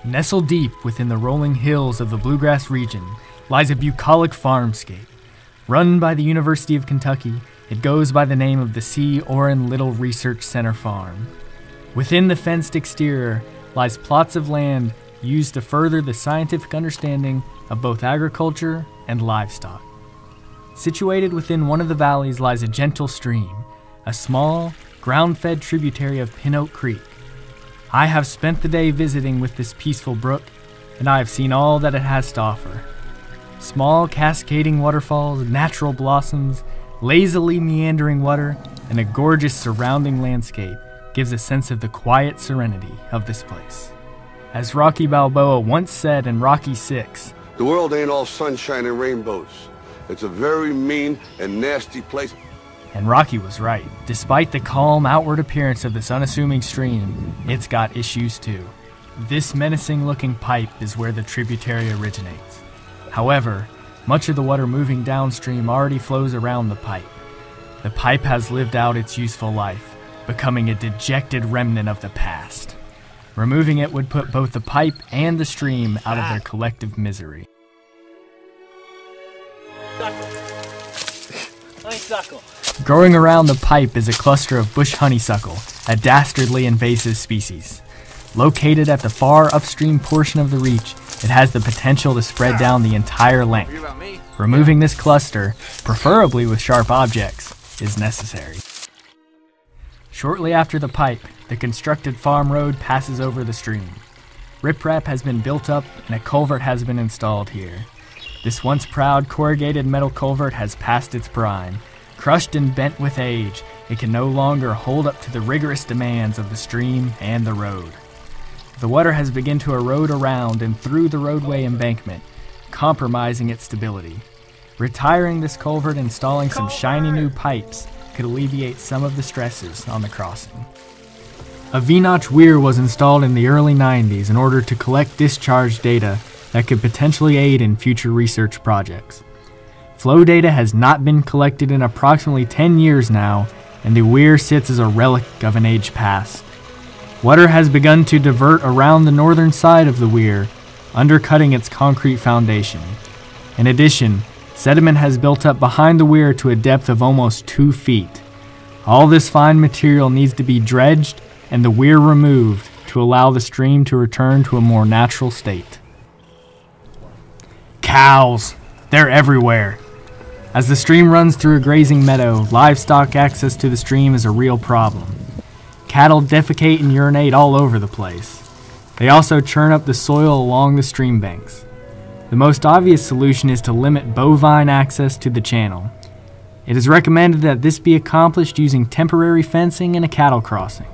Nestled deep within the rolling hills of the Bluegrass region lies a bucolic farmscape. Run by the University of Kentucky, it goes by the name of the C. Oran Little Research Center Farm. Within the fenced exterior lies plots of land used to further the scientific understanding of both agriculture and livestock. Situated within one of the valleys lies a gentle stream, a small, ground-fed tributary of Pin Oak Creek. I have spent the day visiting with this peaceful brook, and I have seen all that it has to offer. Small cascading waterfalls, natural blossoms, lazily meandering water, and a gorgeous surrounding landscape gives a sense of the quiet serenity of this place. As Rocky Balboa once said in Rocky VI, "The world ain't all sunshine and rainbows. It's a very mean and nasty place." And Rocky was right. Despite the calm outward appearance of this unassuming stream, it's got issues too. This menacing-looking pipe is where the tributary originates. However, much of the water moving downstream already flows around the pipe. The pipe has lived out its useful life, becoming a dejected remnant of the past. Removing it would put both the pipe and the stream out of their collective misery. Honeysuckle. Growing around the pipe is a cluster of bush honeysuckle, a dastardly invasive species. Located at the far upstream portion of the reach, it has the potential to spread down the entire length. Removing this cluster, preferably with sharp objects, is necessary. Shortly after the pipe, the constructed farm road passes over the stream. Riprap has been built up and a culvert has been installed here. This once proud corrugated metal culvert has passed its prime. Crushed and bent with age, it can no longer hold up to the rigorous demands of the stream and the road. The water has begun to erode around and through the roadway embankment, compromising its stability. Retiring this culvert and installing some shiny new pipes could alleviate some of the stresses on the crossing. A V-notch weir was installed in the early 90s in order to collect discharge data that could potentially aid in future research projects. Flow data has not been collected in approximately 10 years now, and the weir sits as a relic of an age past. Water has begun to divert around the northern side of the weir, undercutting its concrete foundation. In addition, sediment has built up behind the weir to a depth of almost 2 feet. All this fine material needs to be dredged and the weir removed to allow the stream to return to a more natural state. Cows! They're everywhere. As the stream runs through a grazing meadow, livestock access to the stream is a real problem. Cattle defecate and urinate all over the place. They also churn up the soil along the stream banks. The most obvious solution is to limit bovine access to the channel. It is recommended that this be accomplished using temporary fencing and a cattle crossing.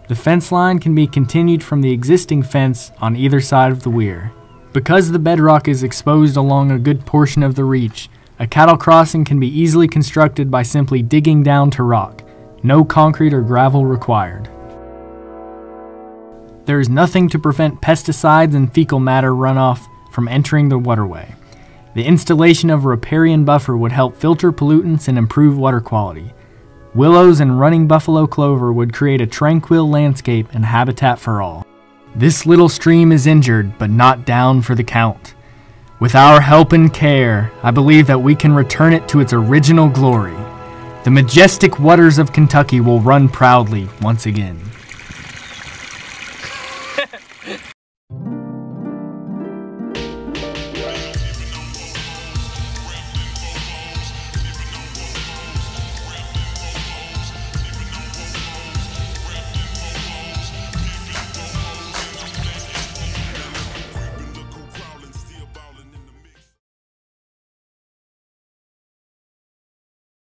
The fence line can be continued from the existing fence on either side of the weir. Because the bedrock is exposed along a good portion of the reach, a cattle crossing can be easily constructed by simply digging down to rock. No concrete or gravel required. There is nothing to prevent pesticides and fecal matter runoff from entering the waterway. The installation of a riparian buffer would help filter pollutants and improve water quality. Willows and running buffalo clover would create a tranquil landscape and habitat for all. This little stream is injured, but not down for the count. With our help and care, I believe that we can return it to its original glory. The majestic waters of Kentucky will run proudly once again.